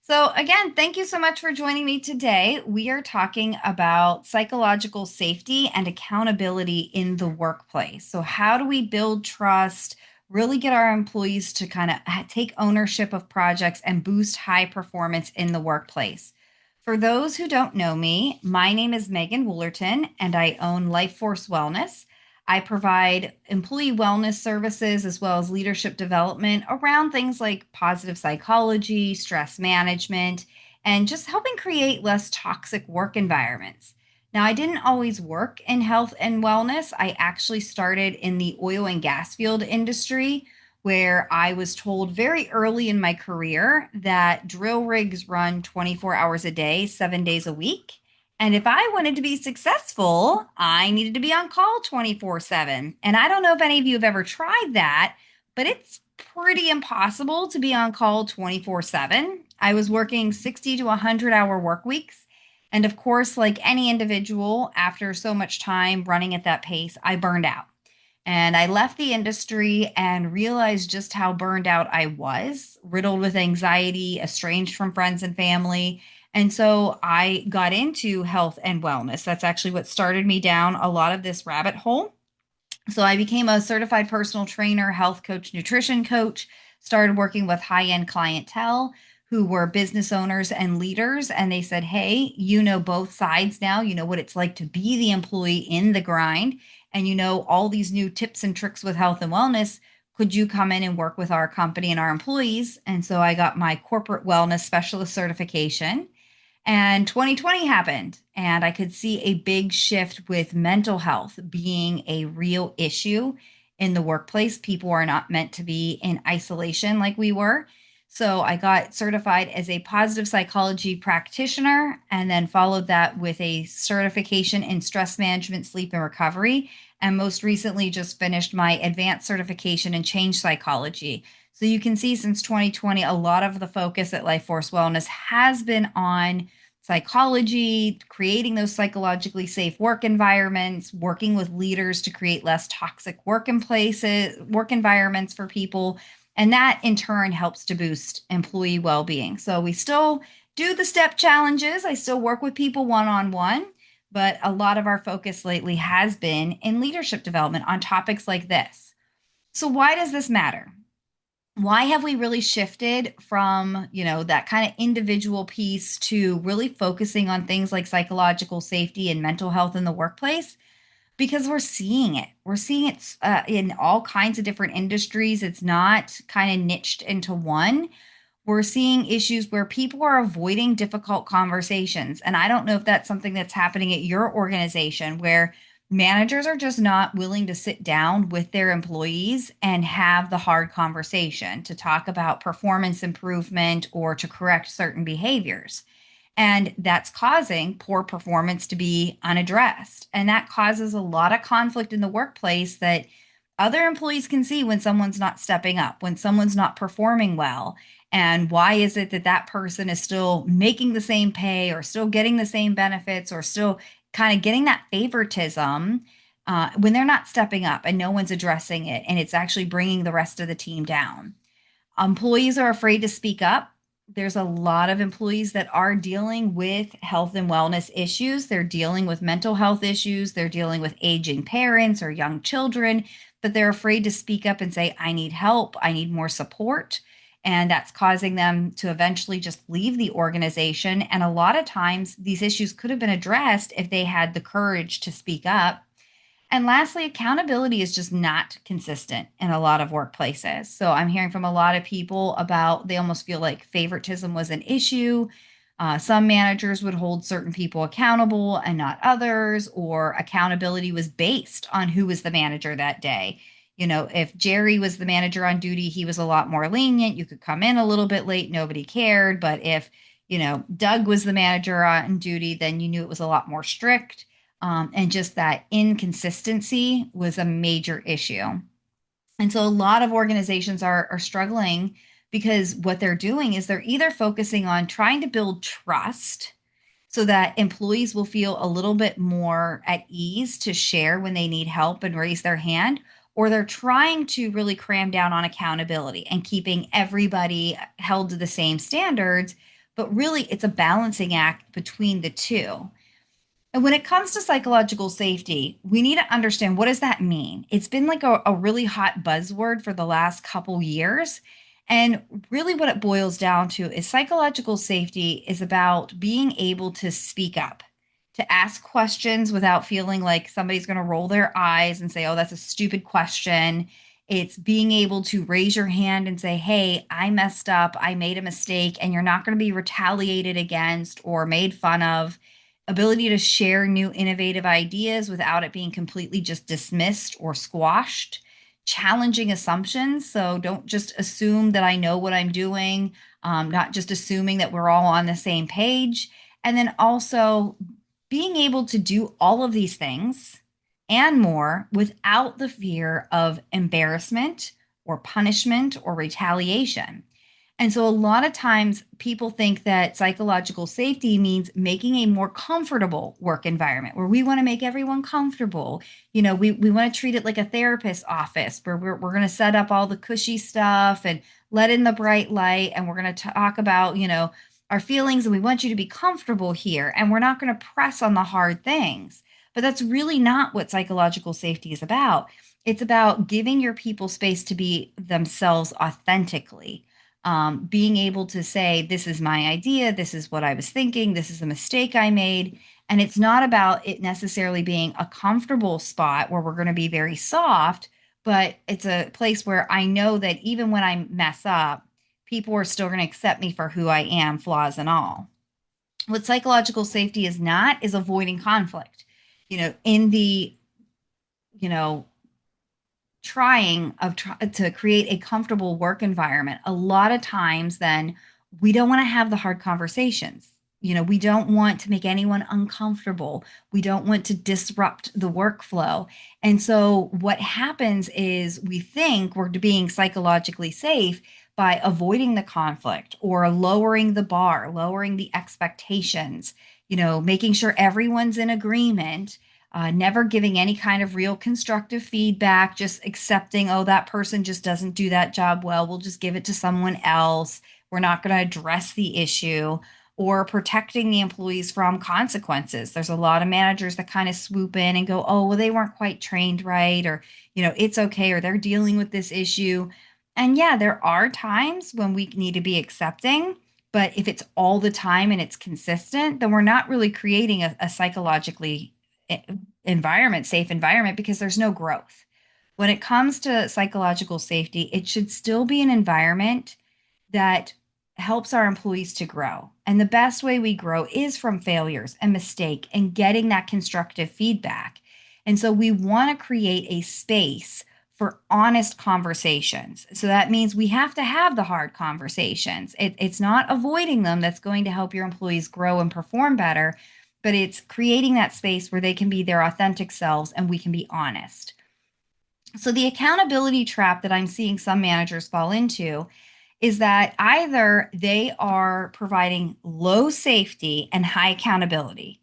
So, again, thank you so much for joining me today. We are talking about psychological safety and accountability in the workplace. So, how do we build trust, really get our employees to kind of take ownership of projects and boost high performance in the workplace? For those who don't know me, my name is Megan Wollerton, and I own Life Force Wellness. I provide employee wellness services as well as leadership development around things like positive psychology, stress management, and just helping create less toxic work environments. Now, I didn't always work in health and wellness. I actually started in the oil and gas field industry, where I was told very early in my career that drill rigs run 24 hours a day, 7 days a week. And if I wanted to be successful, I needed to be on call 24/7. And I don't know if any of you have ever tried that, but it's pretty impossible to be on call 24/7. I was working 60 to 100-hour work weeks. And of course, like any individual, after so much time running at that pace, I burned out. And I left the industry and realized just how burned out I was, riddled with anxiety, estranged from friends and family. And so I got into health and wellness. That's actually what started me down a lot of this rabbit hole. So I became a certified personal trainer, health coach, nutrition coach, started working with high end clientele who were business owners and leaders. And they said, hey, you know both sides now. You know what it's like to be the employee in the grind. And you know all these new tips and tricks with health and wellness. Could you come in and work with our company and our employees? And so I got my corporate wellness specialist certification. And 2020 happened, and I could see a big shift with mental health being a real issue in the workplace. People are not meant to be in isolation like we were. So I got certified as a positive psychology practitioner and then followed that with a certification in stress management, sleep, and recovery. And most recently, just finished my advanced certification in change psychology. So you can see since 2020, a lot of the focus at Life Force Wellness has been on psychology, creating those psychologically safe work environments, working with leaders to create less toxic work environments for people. And that in turn helps to boost employee well being. So we still do the step challenges. I still work with people one on one, but a lot of our focus lately has been in leadership development on topics like this. So, why does this matter? Why have we really shifted from, that kind of individual piece to really focusing on things like psychological safety and mental health in the workplace? Because we're seeing it. We're seeing it in all kinds of different industries. It's not kind of niched into one. We're seeing issues where people are avoiding difficult conversations. And I don't know if that's something that's happening at your organization where managers are just not willing to sit down with their employees and have the hard conversation to talk about performance improvement or to correct certain behaviors. And that's causing poor performance to be unaddressed. And that causes a lot of conflict in the workplace that other employees can see when someone's not stepping up, when someone's not performing well. And why is it that that person is still making the same pay or still getting the same benefits or still kind of getting that favoritism when they're not stepping up and no one's addressing it? And it's actually bringing the rest of the team down. Employees are afraid to speak up. There's a lot of employees that are dealing with health and wellness issues. They're dealing with mental health issues. They're dealing with aging parents or young children, but they're afraid to speak up and say, I need help. I need more support. And that's causing them to eventually just leave the organization. And a lot of times, these issues could have been addressed if they had the courage to speak up. And lastly, accountability is just not consistent in a lot of workplaces. So I'm hearing from a lot of people about they almost feel like favoritism was an issue. Some managers would hold certain people accountable and not others, or accountability was based on who was the manager that day. If Jerry was the manager on duty, he was a lot more lenient. You could come in a little bit late, nobody cared. But if, Doug was the manager on duty, then you knew it was a lot more strict. And just that inconsistency was a major issue. And so a lot of organizations are struggling because what they're doing is they're either focusing on trying to build trust so that employees will feel a little bit more at ease to share when they need help and raise their hand, or they're trying to really cram down on accountability and keeping everybody held to the same standards. but really it's a balancing act between the two. And when it comes to psychological safety, we need to understand, what does that mean? It's been like a really hot buzzword for the last couple years. And really, what it boils down to is psychological safety is about being able to speak up, to ask questions without feeling like somebody's going to roll their eyes and say, oh, that's a stupid question. It's being able to raise your hand and say, hey, I messed up, I made a mistake, and you're not going to be retaliated against or made fun of. Ability to share new innovative ideas without it being completely just dismissed or squashed. Challenging assumptions. So don't just assume that I know what I'm doing, not just assuming that we're all on the same page. And then also being able to do all of these things and more without the fear of embarrassment or punishment or retaliation. And so a lot of times people think that psychological safety means making a more comfortable work environment where we want to make everyone comfortable. We want to treat it like a therapist's office where we're going to set up all the cushy stuff and let in the bright light. And we're going to talk about, our feelings, and we want you to be comfortable here. And we're not going to press on the hard things. But that's really not what psychological safety is about. It's about giving your people space to be themselves authentically, being able to say, this is my idea, this is what I was thinking, this is a mistake I made. And it's not about it necessarily being a comfortable spot where we're going to be very soft, but it's a place where I know that even when I mess up, people are still going to accept me for who I am, flaws and all. What psychological safety is not is avoiding conflict. In the, you know, to create a comfortable work environment, a lot of times then we don't want to have the hard conversations. We don't want to make anyone uncomfortable. We don't want to disrupt the workflow. And so what happens is we think we're being psychologically safe by avoiding the conflict or lowering the bar, lowering the expectations, making sure everyone's in agreement, never giving any kind of real constructive feedback, just accepting, oh, that person just doesn't do that job well. We'll just give it to someone else. We're not going to address the issue, or protecting the employees from consequences. There's a lot of managers that kind of swoop in and go, oh, well, they weren't quite trained right, or, it's okay, or they're dealing with this issue. And yeah, there are times when we need to be accepting, but if it's all the time and it's consistent, then we're not really creating a psychologically safe environment, because there's no growth. When it comes to psychological safety, it should still be an environment that helps our employees to grow. And the best way we grow is from failures and mistake and getting that constructive feedback. And so we want to create a space for honest conversations. So that means we have to have the hard conversations. It's not avoiding them that's going to help your employees grow and perform better, but it's creating that space where they can be their authentic selves and we can be honest. So the accountability trap that I'm seeing some managers fall into is that either they are providing low safety and high accountability,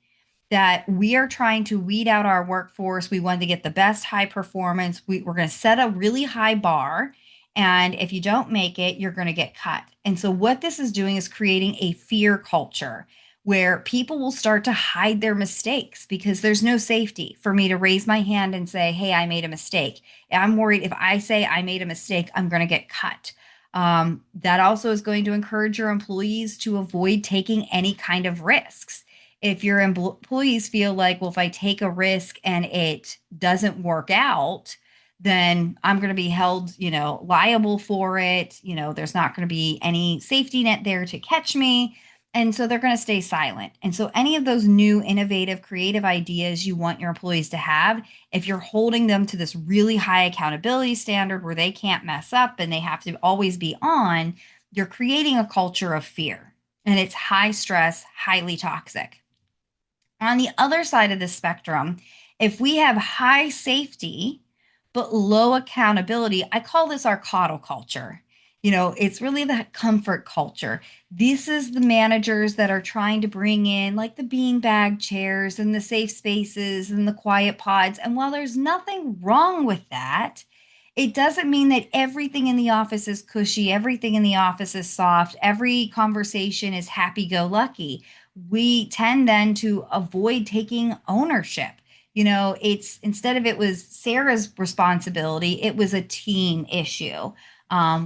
that we are trying to weed out our workforce. We want to get the best high performance. We're going to set a really high bar. And if you don't make it, you're going to get cut. And so, what this is doing is creating a fear culture where people will start to hide their mistakes because there's no safety for me to raise my hand and say, hey, I made a mistake. I'm worried if I say I made a mistake, I'm going to get cut. That also is going to encourage your employees to avoid taking any kind of risks. If your employees feel like, well, if I take a risk and it doesn't work out, then I'm going to be held, liable for it. There's not going to be any safety net there to catch me. And so they're going to stay silent. And so any of those new, innovative, creative ideas you want your employees to have, if you're holding them to this really high accountability standard where they can't mess up and they have to always be on, you're creating a culture of fear. And it's high stress, highly toxic. On the other side of the spectrum, if we have high safety but low accountability, I call this our coddle culture. It's really the comfort culture. This is the managers that are trying to bring in like the beanbag chairs and the safe spaces and the quiet pods. And while there's nothing wrong with that, It doesn't mean that everything in the office is cushy, everything in the office is soft, every conversation is happy go lucky. We tend then to avoid taking ownership. It's instead of it was Sarah's responsibility, it was a team issue.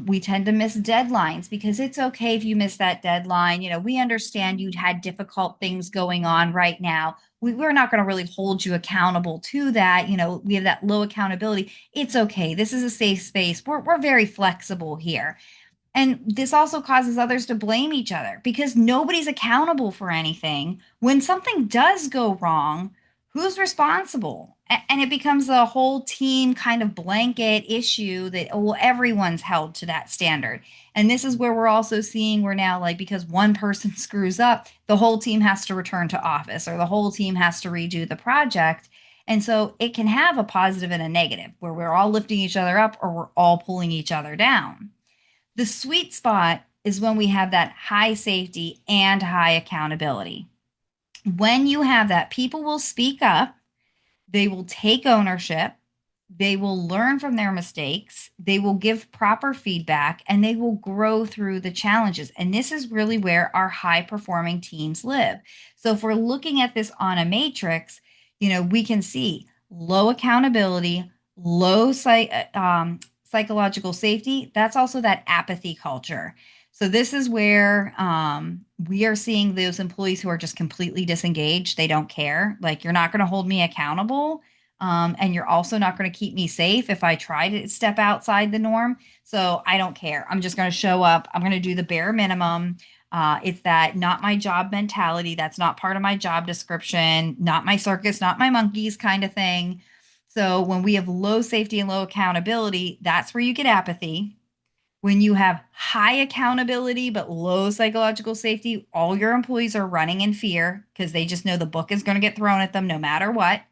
We tend to miss deadlines because it's okay if you miss that deadline. We understand you'd had difficult things going on right now. We're not going to really hold you accountable to that. We have that low accountability. It's okay. This is a safe space. We're very flexible here. And this also causes others to blame each other because nobody's accountable for anything. When something does go wrong, who's responsible? And it becomes a whole team kind of blanket issue that, oh, well, everyone's held to that standard. And this is where we're also seeing we're now like, because one person screws up, the whole team has to return to office or the whole team has to redo the project. And so it can have a positive and a negative where we're all lifting each other up or we're all pulling each other down. The sweet spot is when we have that high safety and high accountability. When you have that, people will speak up, they will take ownership, they will learn from their mistakes, they will give proper feedback, and they will grow through the challenges. And this is really where our high performing teams live. So if we're looking at this on a matrix, we can see low accountability, low psychological safety. That's also that apathy culture. So this is where we are seeing those employees who are just completely disengaged. They don't care. Like, you're not going to hold me accountable. And you're also not going to keep me safe if I try to step outside the norm. So I don't care. I'm just going to show up. I'm going to do the bare minimum. It's that not my job mentality. That's not part of my job description, not my circus, not my monkeys kind of thing. So when we have low safety and low accountability, that's where you get apathy. When you have high accountability but low psychological safety, all your employees are running in fear because they just know the book is going to get thrown at them no matter what.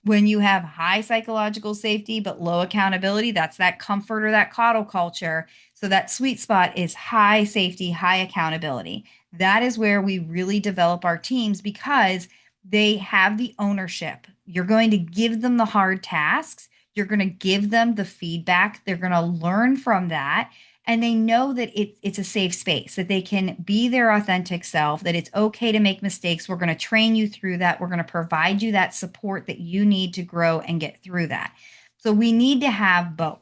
When you have high psychological safety but low accountability, that's that comfort or that coddle culture. So that sweet spot is high safety, high accountability. That is where we really develop our teams because they have the ownership. You're going to give them the hard tasks. You're going to give them the feedback. They're going to learn from that. And they know that it's a safe space, that they can be their authentic self, that it's okay to make mistakes. We're going to train you through that. We're going to provide you that support that you need to grow and get through that. So we need to have both.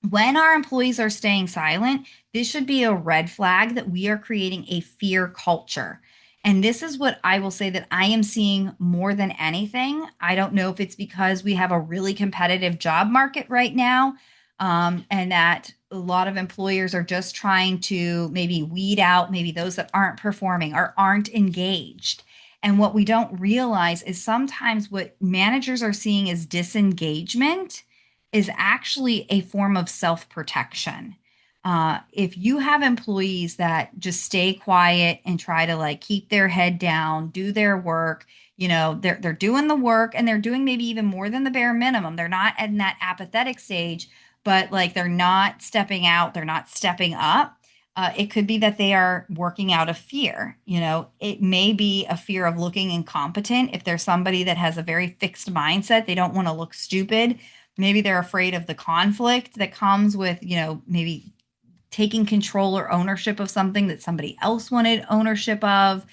When our employees are staying silent, this should be a red flag that we are creating a fear culture. And this is what I will say that I am seeing more than anything. I don't know if it's because we have a really competitive job market right now, and that a lot of employers are just trying to maybe weed out maybe those that aren't performing or aren't engaged. And what we don't realize is sometimes what managers are seeing as disengagement is actually a form of self protection. If you have employees that just stay quiet and try to like keep their head down, do their work, they're doing the work and they're doing maybe even more than the bare minimum. They're not in that apathetic stage, but like they're not stepping out, they're not stepping up. It could be that they are working out of fear. It may be a fear of looking incompetent. If there's somebody that has a very fixed mindset, they don't want to look stupid. Maybe they're afraid of the conflict that comes with, maybe taking control or ownership of something that somebody else wanted ownership of.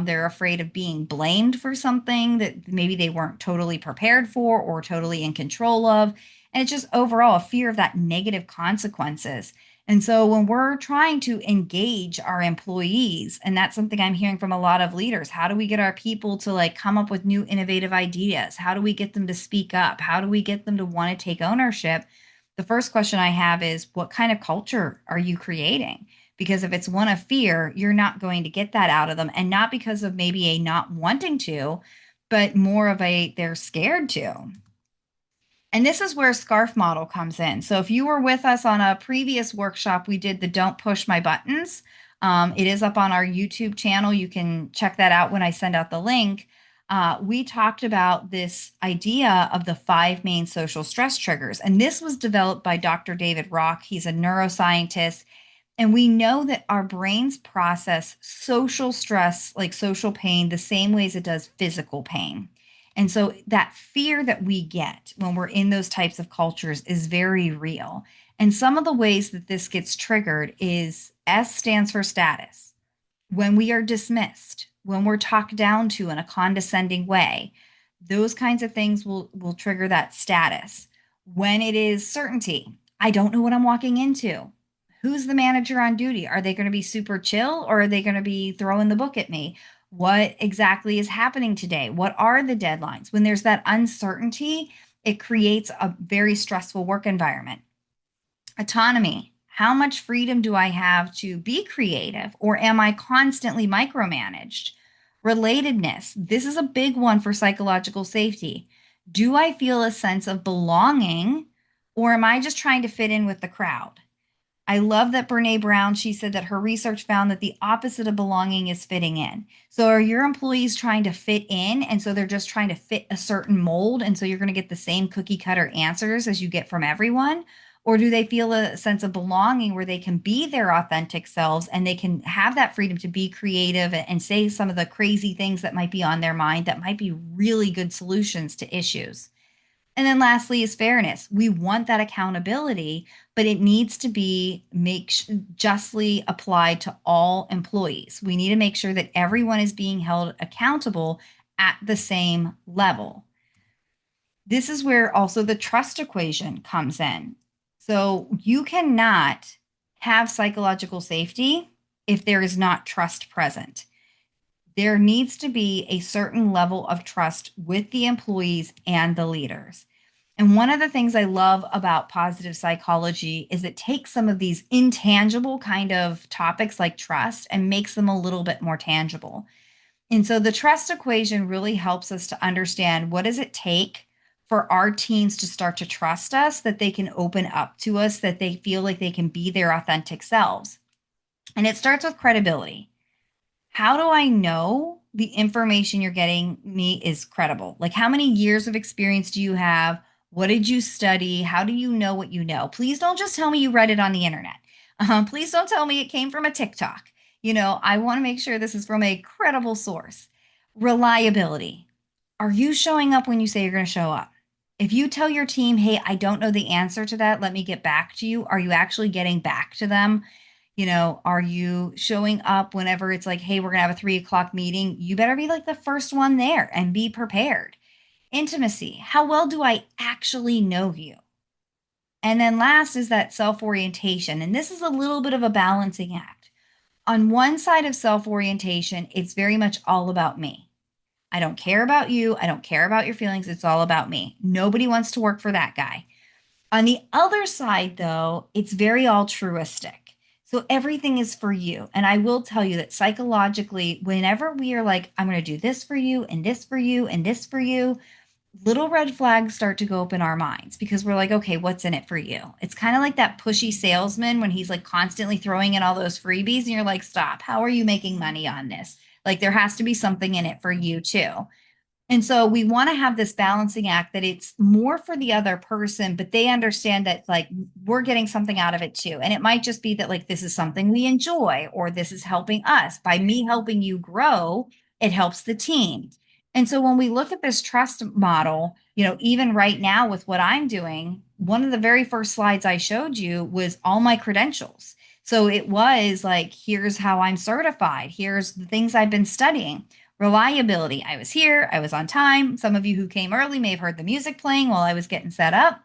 They're afraid of being blamed for something that maybe they weren't totally prepared for or totally in control of. And it's just overall a fear of that negative consequences. And so when we're trying to engage our employees, and that's something I'm hearing from a lot of leaders, how do we get our people to like come up with new innovative ideas? How do we get them to speak up? How do we get them to want to take ownership? The first question I have is, what kind of culture are you creating? Because if it's one of fear, you're not going to get that out of them. And not because of maybe a not wanting to, but more of a they're scared to. And this is where scarf model comes in. So if you were with us on a previous workshop, we did the don't push my buttons. It is up on our YouTube channel. You can check that out when I send out the link. We talked about this idea of the 5 main social stress triggers. And this was developed by Dr. David Rock. He's a neuroscientist. And we know that our brains process social stress, like social pain, the same ways it does physical pain. And so that fear that we get when we're in those types of cultures is very real. And some of the ways that this gets triggered is S stands for status. When we are dismissed, when we're talked down to in a condescending way, those kinds of things will trigger that status. When it is certainty, I don't know what I'm walking into. Who's the manager on duty? Are they going to be super chill or are they going to be throwing the book at me? What exactly is happening today? What are the deadlines? When there's that uncertainty, it creates a very stressful work environment. Autonomy. How much freedom do I have to be creative, or am I constantly micromanaged? Relatedness. This is a big one for psychological safety. Do I feel a sense of belonging, or am I just trying to fit in with the crowd? I love that Brene Brown, she said that her research found that the opposite of belonging is fitting in. So are your employees trying to fit in? And so they're just trying to fit a certain mold. And so you're going to get the same cookie cutter answers as you get from everyone. Or do they feel a sense of belonging where they can be their authentic selves and they can have that freedom to be creative and say some of the crazy things that might be on their mind that might be really good solutions to issues? And then lastly is fairness. We want that accountability, but it needs to be justly applied to all employees. We need to make sure that everyone is being held accountable at the same level. This is where also the trust equation comes in. So you cannot have psychological safety if there is not trust present. There needs to be a certain level of trust with the employees and the leaders. And one of the things I love about positive psychology is it takes some of these intangible kind of topics like trust and makes them a little bit more tangible. And so the trust equation really helps us to understand what does it take for our teams to start to trust us, that they can open up to us, that they feel like they can be their authentic selves. And it starts with credibility. How do I know the information you're getting me is credible? Like, how many years of experience do you have? What did you study? How do you know what you know? Please don't just tell me you read it on the internet. Please don't tell me it came from a TikTok. I want to make sure this is from a credible source. Reliability. Are you showing up when you say you're going to show up? If you tell your team, hey, I don't know the answer to that, let me get back to you, are you actually getting back to them? Are you showing up whenever it's like, hey, we're going to have a 3 o'clock meeting? You better be like the first one there and be prepared. Intimacy. How well do I actually know you? And then last is that self orientation. And this is a little bit of a balancing act. On one side of self orientation, it's very much all about me. I don't care about you. I don't care about your feelings. It's all about me. Nobody wants to work for that guy. On the other side, though, it's very altruistic. So everything is for you. And I will tell you that psychologically, whenever we are like, I'm going to do this for you and this for you and this for you, little red flags start to go up in our minds because we're like, okay, what's in it for you? It's kind of like that pushy salesman when he's like constantly throwing in all those freebies and you're like, stop. How are you making money on this? Like, there has to be something in it for you too. And so we want to have this balancing act that it's more for the other person, but they understand that like we're getting something out of it too. And it might just be that like this is something we enjoy or this is helping us. By me helping you grow, it helps the team. And so when we look at this trust model, even right now with what I'm doing, one of the very first slides I showed you was all my credentials. So it was like, here's how I'm certified. Here's the things I've been studying. Reliability. I was here. I was on time. Some of you who came early may have heard the music playing while I was getting set up.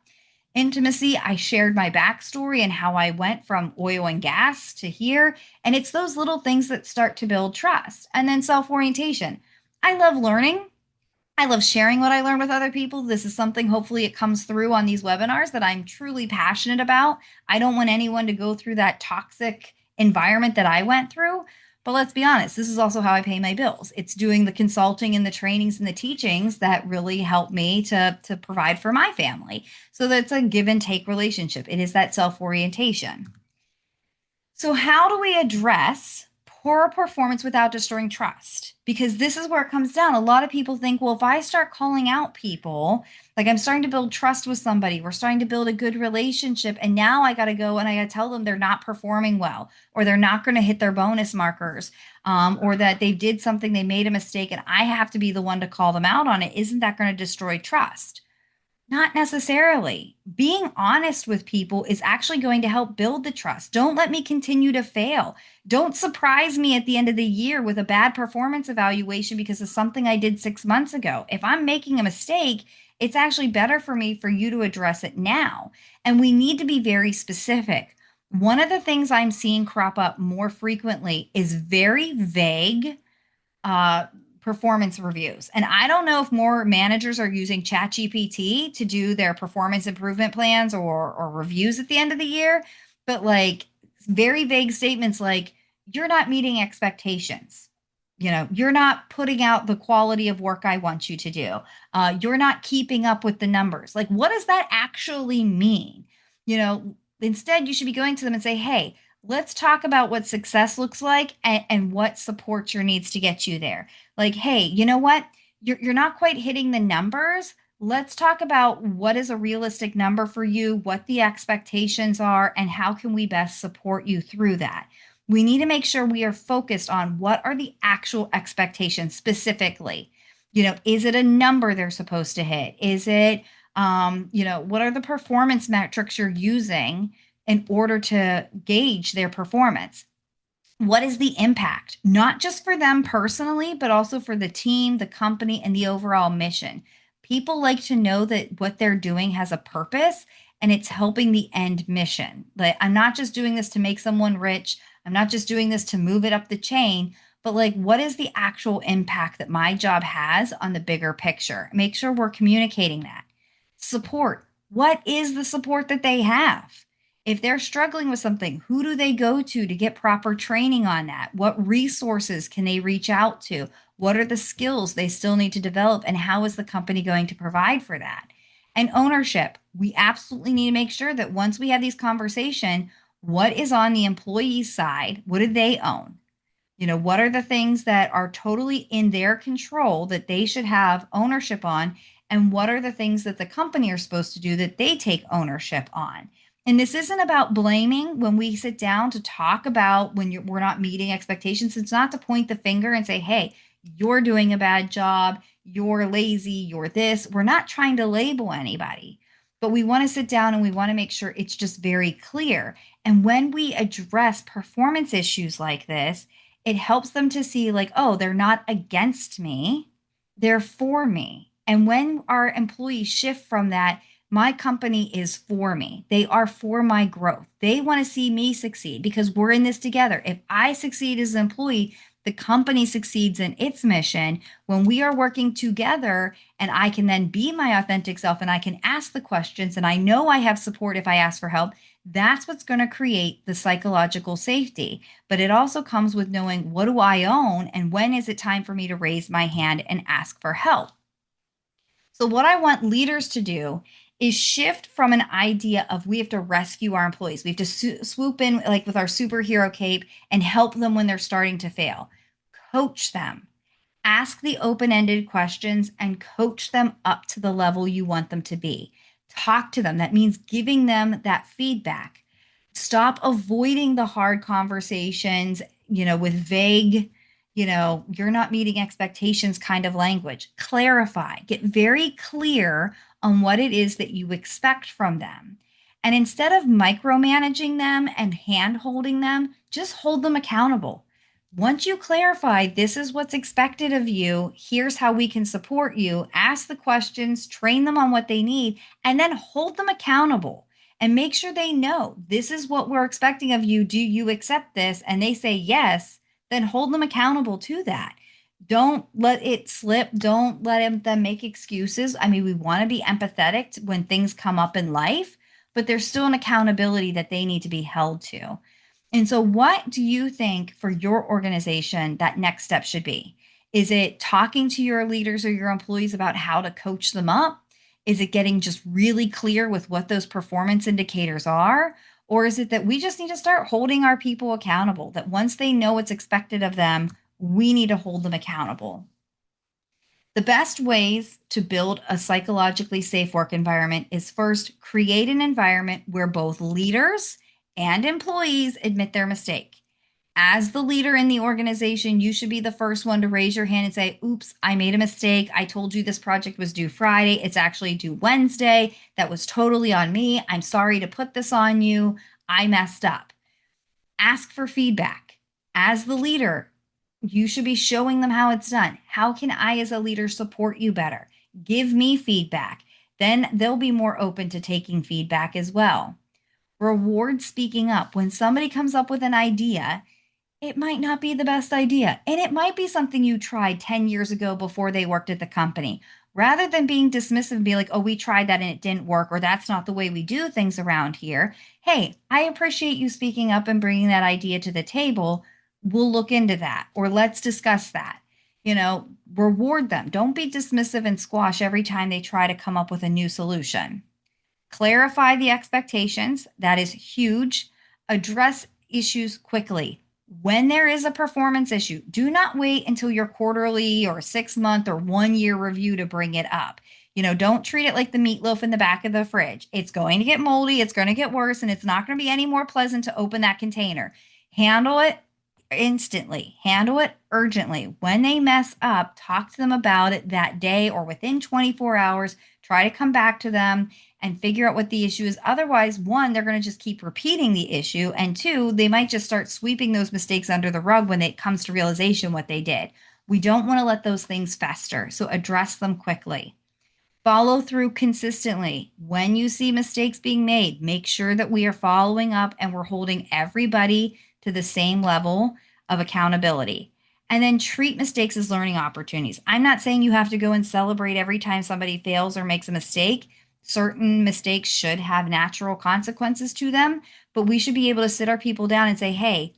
Intimacy. I shared my backstory and how I went from oil and gas to here. And it's those little things that start to build trust. And then self-orientation. I love learning. I love sharing what I learn with other people. This is something, hopefully, it comes through on these webinars that I'm truly passionate about. I don't want anyone to go through that toxic environment that I went through. But let's be honest, this is also how I pay my bills. It's doing the consulting and the trainings and the teachings that really help me to provide for my family. So that's a give and take relationship. It is that self-orientation. So how do we address poor performance without destroying trust? because this is where it comes down. A lot of people think, well, if I start calling out people, like I'm starting to build trust with somebody, we're starting to build a good relationship, and now I got to go and I got to tell them they're not performing well, or they're not going to hit their bonus markers, or that they did something, they made a mistake, and I have to be the one to call them out on it. Isn't that going to destroy trust? Not necessarily. Being honest with people is actually going to help build the trust. Don't let me continue to fail. Don't surprise me at the end of the year with a bad performance evaluation because of something I did 6 months ago. If I'm making a mistake, it's actually better for me for you to address it now. And we need to be very specific. One of the things I'm seeing crop up more frequently is very vague uh, performance reviews. And I don't know if more managers are using ChatGPT to do their performance improvement plans or reviews at the end of the year, but like very vague statements like, you're not meeting expectations. You're not putting out the quality of work I want you to do. You're not keeping up with the numbers. Like, what does that actually mean? Instead, you should be going to them and say, hey, let's talk about what success looks like and what supports your needs to get you there. Like, hey, you know what? You're not quite hitting the numbers. Let's talk about what is a realistic number for you, what the expectations are, and how can we best support you through that. We need to make sure we are focused on what are the actual expectations specifically. Is it a number they're supposed to hit? Is it, what are the performance metrics you're using in order to gauge their performance? What is the impact, not just for them personally, but also for the team, the company, and the overall mission? People like to know that what they're doing has a purpose and it's helping the end mission. Like, I'm not just doing this to make someone rich. I'm not just doing this to move it up the chain, but like, what is the actual impact that my job has on the bigger picture? Make sure we're communicating that. Support. What is the support that they have? If they're struggling with something, who do they go to get proper training on that? What resources can they reach out to? What are the skills they still need to develop? And how is the company going to provide for that? And ownership. We absolutely need to make sure that once we have these conversations, what is on the employee's side? What do they own? What are the things that are totally in their control that they should have ownership on? And what are the things that the company are supposed to do that they take ownership on? And this isn't about blaming when we sit down to talk about when we're not meeting expectations. It's not to point the finger and say, hey, you're doing a bad job, you're lazy, you're this. We're not trying to label anybody, but we want to sit down and we want to make sure it's just very clear. And when we address performance issues like this, it helps them to see, like, oh, they're not against me, they're for me. And when our employees shift from that, my company is for me, they are for my growth, they want to see me succeed because we're in this together. If I succeed as an employee, the company succeeds in its mission. When we are working together, and I can then be my authentic self and I can ask the questions, and I know I have support if I ask for help, that's what's going to create the psychological safety. But it also comes with knowing, what do I own and when is it time for me to raise my hand and ask for help? So, what I want leaders to do is shift from an idea of we have to rescue our employees. We have to swoop in like with our superhero cape and help them when they're starting to fail. Coach them, ask the open ended questions, and coach them up to the level you want them to be. Talk to them. That means giving them that feedback. Stop avoiding the hard conversations, with vague, you're not meeting expectations kind of language. Clarify, get very clear on what it is that you expect from them. And instead of micromanaging them and hand holding them, just hold them accountable. Once you clarify, this is what's expected of you, here's how we can support you, ask the questions, train them on what they need, and then hold them accountable and make sure they know this is what we're expecting of you. Do you accept this? And they say yes, then hold them accountable to that. Don't let it slip. Don't let them make excuses. I mean, we want to be empathetic when things come up in life, but there's still an accountability that they need to be held to. And so, what do you think for your organization that next step should be? Is it talking to your leaders or your employees about how to coach them up? Is it getting just really clear with what those performance indicators are? Or is it that we just need to start holding our people accountable, that once they know what's expected of them, we need to hold them accountable. The best ways to build a psychologically safe work environment is first create an environment where both leaders and employees admit their mistake. As the leader in the organization, you should be the first one to raise your hand and say, oops, I made a mistake. I told you this project was due Friday. It's actually due Wednesday. That was totally on me. I'm sorry to put this on you. I messed up. Ask for feedback. As the leader, you should be showing them how it's done. How can I, as a leader, support you better? Give me feedback. Then they'll be more open to taking feedback as well. Reward speaking up. When somebody comes up with an idea, it might not be the best idea. And it might be something you tried 10 years ago before they worked at the company. Rather than being dismissive and be like, oh, we tried that and it didn't work, or that's not the way we do things around here. Hey, I appreciate you speaking up and bringing that idea to the table. We'll look into that, or let's discuss that. Reward them. Don't be dismissive and squash every time they try to come up with a new solution. Clarify the expectations. That is huge. Address issues quickly. When there is a performance issue, do not wait until your quarterly or 6 month or 1 year review to bring it up. Don't treat it like the meatloaf in the back of the fridge. It's going to get moldy, it's going to get worse, and it's not going to be any more pleasant to open that container. Handle it instantly, handle it urgently. When they mess up, talk to them about it that day or within 24 hours. Try to come back to them and figure out what the issue is. Otherwise, one, they're going to just keep repeating the issue. And two, they might just start sweeping those mistakes under the rug when it comes to realization what they did. We don't want to let those things fester. So address them quickly. Follow through consistently. When you see mistakes being made, make sure that we are following up and we're holding everybody to the same level of accountability. And then treat mistakes as learning opportunities. I'm not saying you have to go and celebrate every time somebody fails or makes a mistake. Certain mistakes should have natural consequences to them, but we should be able to sit our people down and say, hey,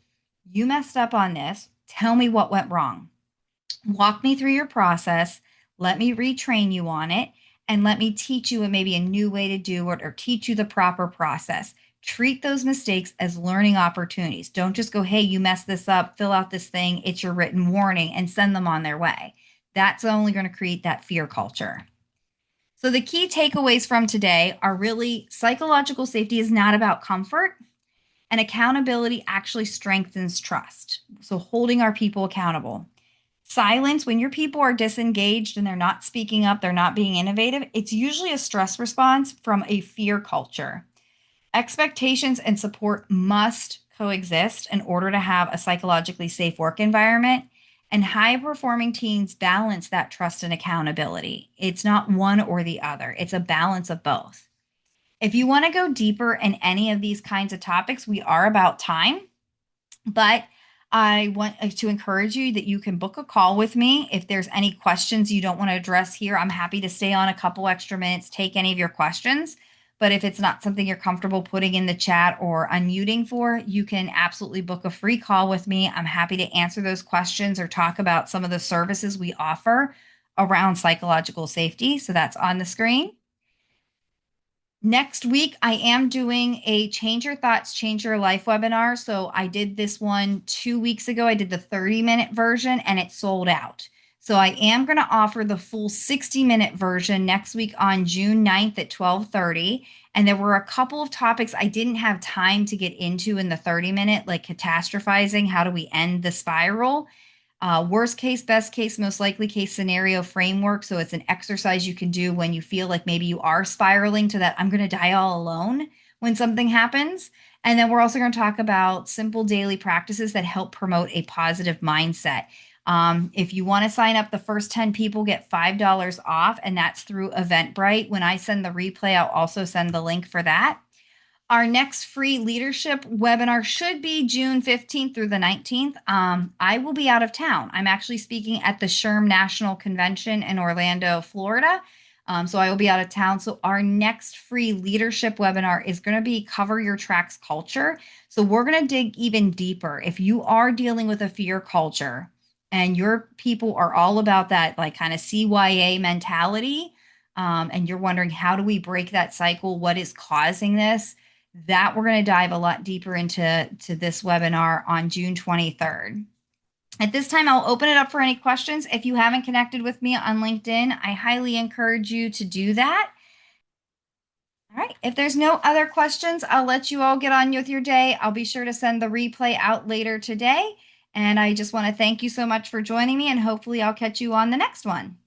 you messed up on this. Tell me what went wrong. Walk me through your process. Let me retrain you on it. And let me teach you maybe a new way to do it or teach you the proper process. Treat those mistakes as learning opportunities. Don't just go, hey, you messed this up, fill out this thing, it's your written warning, and send them on their way. That's only going to create that fear culture. So the key takeaways from today are really psychological safety is not about comfort, and accountability actually strengthens trust. So holding our people accountable. Silence, when your people are disengaged and they're not speaking up, they're not being innovative, it's usually a stress response from a fear culture. Expectations and support must coexist in order to have a psychologically safe work environment. And high performing teams balance that trust and accountability. It's not one or the other, it's a balance of both. If you want to go deeper in any of these kinds of topics, we are about time, but I want to encourage you that you can book a call with me. If there's any questions you don't want to address here, I'm happy to stay on a couple extra minutes, take any of your questions. But if it's not something you're comfortable putting in the chat or unmuting for, you can absolutely book a free call with me. I'm happy to answer those questions or talk about some of the services we offer around psychological safety. So that's on the screen. Next week, I am doing a Change Your Thoughts, Change Your Life webinar. So I did this one 2 weeks ago. I did the 30-minute version and it sold out. So I am going to offer the full 60-minute version next week on June 9th at 12:30. And there were a couple of topics I didn't have time to get into in the 30-minute, like catastrophizing. How do we end the spiral? Worst case, best case, most likely case scenario framework. So it's an exercise you can do when you feel like maybe you are spiraling to that I'm going to die all alone when something happens. And then we're also going to talk about simple daily practices that help promote a positive mindset. If you want to sign up, the first 10 people get $5 off, and that's through Eventbrite. When I send the replay, I'll also send the link for that. Our next free leadership webinar should be June 15th through the 19th. I will be out of town. I'm actually speaking at the SHRM National Convention in Orlando, Florida. So I will be out of town. So our next free leadership webinar is going to be Cover Your Tracks Culture. So we're going to dig even deeper. If you are dealing with a fear culture and your people are all about that, like kind of CYA mentality, and you're wondering, how do we break that cycle? What is causing this? That we're going to dive a lot deeper into this webinar on June 23rd. At this time, I'll open it up for any questions. If you haven't connected with me on LinkedIn, I highly encourage you to do that. All right. If there's no other questions, I'll let you all get on with your day. I'll be sure to send the replay out later today. And I just want to thank you so much for joining me, and hopefully, I'll catch you on the next one.